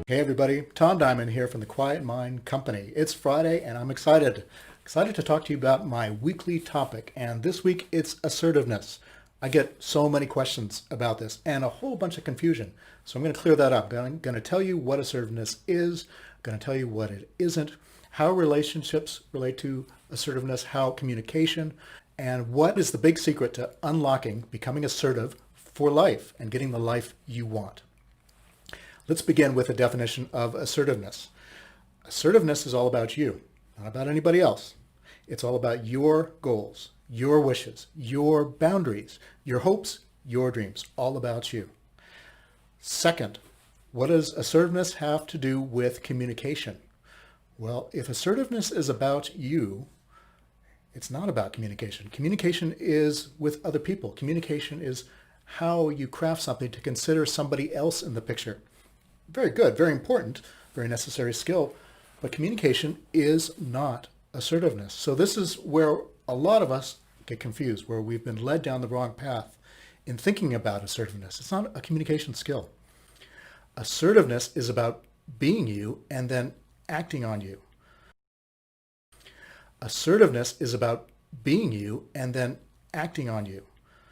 Hey everybody, Tom Diamond here from the Quiet Mind Company. It's Friday and I'm excited to talk to you about my weekly topic. And this week it's assertiveness. I get so many questions about this and a whole bunch of confusion. So I'm going to clear that up. I'm going to tell you what assertiveness is. I'm going to tell you what it isn't, how relationships relate to assertiveness, how communication, and what is the big secret to unlocking becoming assertive for life and getting the life you want. Let's begin with a definition of assertiveness. Assertiveness is all about you, not about anybody else. It's all about your goals, your wishes, your boundaries, your hopes, your dreams, all about you. Second, what does assertiveness have to do with communication? Well, if assertiveness is about you, it's not about communication. Communication is with other people. Communication is how you craft something to consider somebody else in the picture. Very good, very important, very necessary skill, but communication is not assertiveness. So this is where a lot of us get confused, where we've been led down the wrong path in thinking about assertiveness. It's not a communication skill. Assertiveness is about being you and then acting on you. Assertiveness is about being you and then acting on you.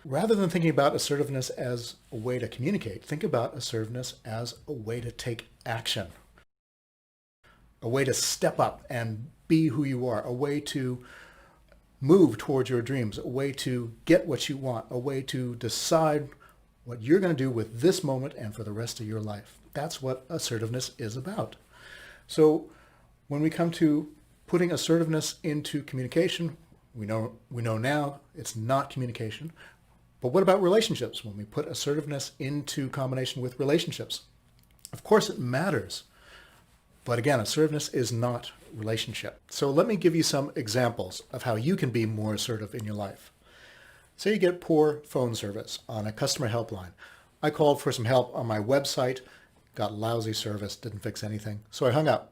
Rather than thinking about assertiveness as a way to communicate, think about assertiveness as a way to take action, a way to step up and be who you are, a way to move towards your dreams, a way to get what you want, a way to decide what you're going to do with this moment and for the rest of your life. That's what assertiveness is about. So when we come to putting assertiveness into communication, we know now it's not communication. But what about relationships? When we put assertiveness into combination with relationships, of course it matters. But again, assertiveness is not relationship. So let me give you some examples of how you can be more assertive in your life. Say you get poor phone service on a customer helpline. I called for some help on my website, got lousy service, didn't fix anything. So I hung up.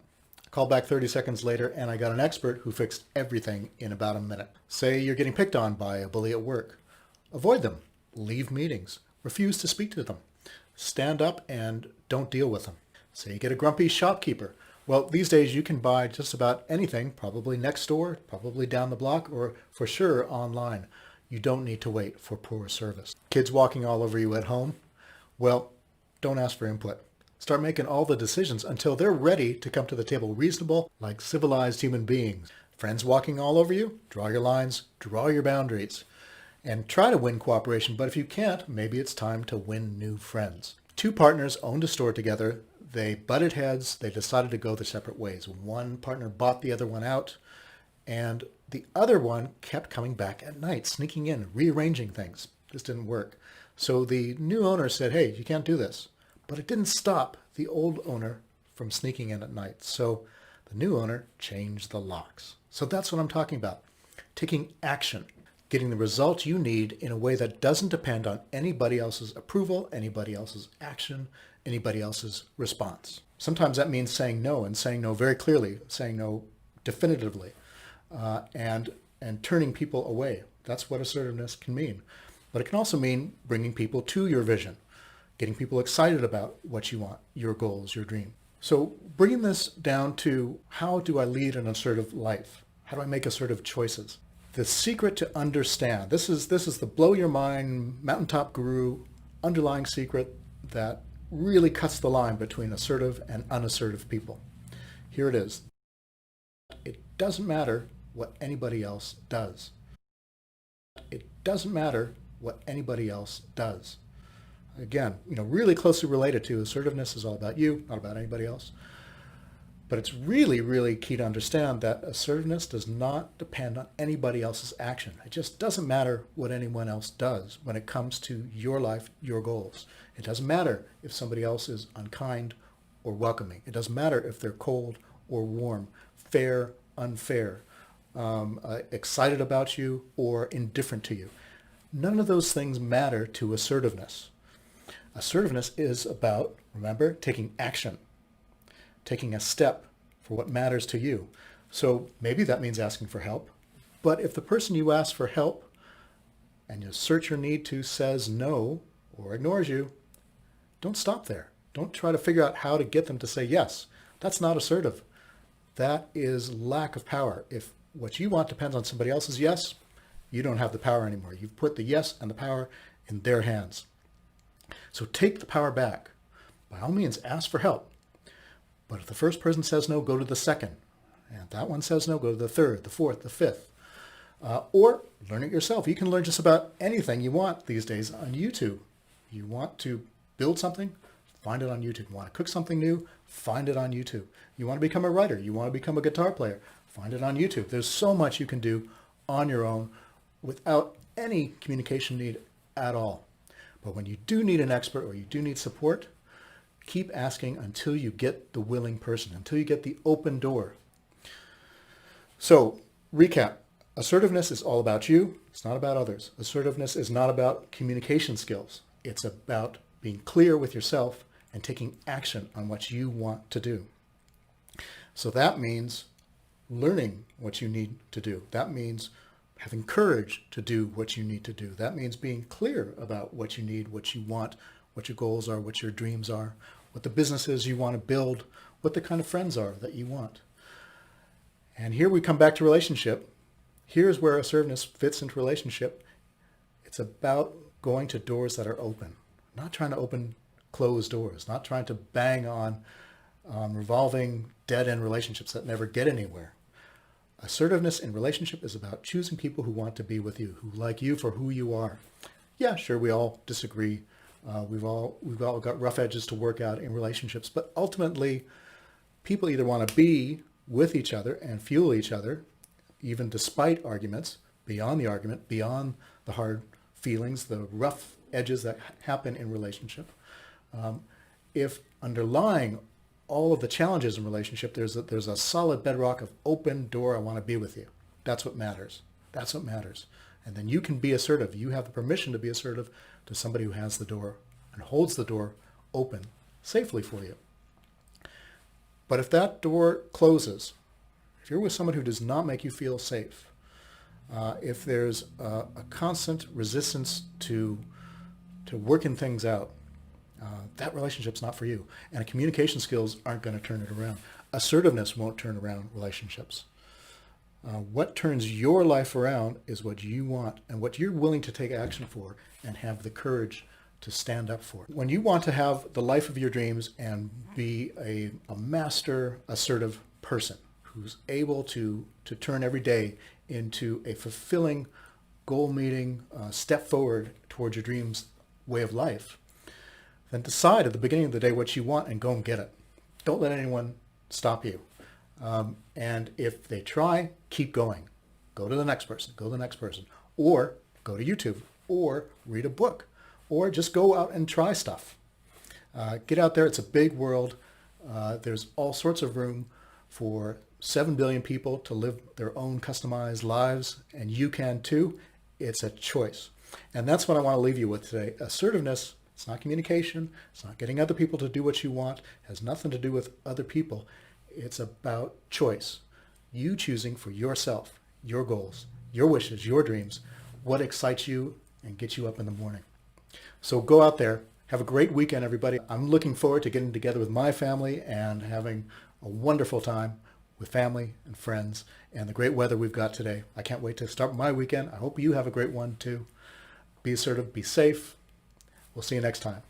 Called back 30 seconds later and I got an expert who fixed everything in about a minute. Say you're getting picked on by a bully at work. Avoid them, leave meetings, refuse to speak to them, stand up and don't deal with them. Say you get a grumpy shopkeeper. Well, these days you can buy just about anything, probably next door, probably down the block, or for sure online. You don't need to wait for poor service. Kids walking all over you at home. Well, don't ask for input. Start making all the decisions until they're ready to come to the table reasonable, like civilized human beings. Friends walking all over you, draw your lines, draw your boundaries. And try to win cooperation, but if you can't, maybe it's time to win new friends. Two partners owned a store together. They butted heads. They decided to go their separate ways. One partner bought the other one out, and the other one kept coming back at night, sneaking in, rearranging things. This didn't work. So the new owner said, hey, you can't do this. But it didn't stop the old owner from sneaking in at night. So the new owner changed the locks. So that's what I'm talking about. Taking action. Getting the results you need in a way that doesn't depend on anybody else's approval, anybody else's action, anybody else's response. Sometimes that means saying no and saying no very clearly, saying no definitively, and turning people away. That's what assertiveness can mean. But it can also mean bringing people to your vision, getting people excited about what you want, your goals, your dream. So bringing this down to how do I lead an assertive life? How do I make assertive choices? The secret to understand, this is the blow your mind, mountaintop guru, underlying secret that really cuts the line between assertive and unassertive people. Here it is. It doesn't matter what anybody else does. It doesn't matter what anybody else does. Again, really closely related to assertiveness is all about you, not about anybody else. But it's really, really key to understand that assertiveness does not depend on anybody else's action. It just doesn't matter what anyone else does when it comes to your life, your goals. It doesn't matter if somebody else is unkind or welcoming. It doesn't matter if they're cold or warm, fair, unfair, excited about you or indifferent to you. None of those things matter to assertiveness. Assertiveness is about, remember, taking action. Taking a step for what matters to you. So maybe that means asking for help. But if the person you ask for help and you assert your need to says no or ignores you, don't stop there. Don't try to figure out how to get them to say yes. That's not assertive. That is lack of power. If what you want depends on somebody else's yes, you don't have the power anymore. You've put the yes and the power in their hands. So take the power back. By all means, ask for help. But if the first person says no, go to the second. And that one says no, go to the third, the fourth, the fifth. Or learn it yourself. You can learn just about anything you want these days on YouTube. You want to build something? Find it on YouTube. You want to cook something new? Find it on YouTube. You want to become a writer? You want to become a guitar player? Find it on YouTube. There's so much you can do on your own without any communication need at all. But when you do need an expert or you do need support, keep asking until you get the willing person, until you get the open door. So, recap. Assertiveness is all about you. It's not about others. Assertiveness is not about communication skills. It's about being clear with yourself and taking action on what you want to do. So that means learning what you need to do. That means having courage to do what you need to do. That means being clear about what you need, what you want, what your goals are, what your dreams are, what the business is you want to build, what the kind of friends are that you want. And here we come back to relationship. Here's where assertiveness fits into relationship. It's about going to doors that are open, not trying to open closed doors, not trying to bang on revolving dead-end relationships that never get anywhere. Assertiveness in relationship is about choosing people who want to be with you, who like you for who you are. Yeah, sure, we all disagree. We've all got rough edges to work out in relationships, but ultimately, people either want to be with each other and fuel each other, even despite arguments, beyond the argument, beyond the hard feelings, the rough edges that happen in relationship. If underlying all of the challenges in relationship, there's a solid bedrock of open door, I want to be with you. That's what matters. That's what matters. And then you can be assertive. You have the permission to be assertive to somebody who has the door and holds the door open safely for you. But if that door closes, if you're with someone who does not make you feel safe, if there's a constant resistance to working things out, that relationship's not for you. And communication skills aren't going to turn it around. Assertiveness won't turn around relationships. What turns your life around is what you want and what you're willing to take action for and have the courage to stand up for. When you want to have the life of your dreams and be a master assertive person who's able to turn every day into a fulfilling, goal-meeting, step forward towards your dreams way of life, then decide at the beginning of the day what you want and go and get it. Don't let anyone stop you. And if they try, keep going. Go to the next person, go to the next person, or go to YouTube, or read a book, or just go out and try stuff. Get out there. It's a big world. There's all sorts of room for 7 billion people to live their own customized lives, and you can too. It's a choice. And that's what I want to leave you with today. Assertiveness, it's not communication. It's not getting other people to do what you want. It has nothing to do with other people. It's about choice. You choosing for yourself, your goals, your wishes, your dreams, what excites you and gets you up in the morning. So go out there. Have a great weekend, everybody. I'm looking forward to getting together with my family and having a wonderful time with family and friends and the great weather we've got today. I can't wait to start my weekend. I hope you have a great one too. Be assertive, be safe. We'll see you next time.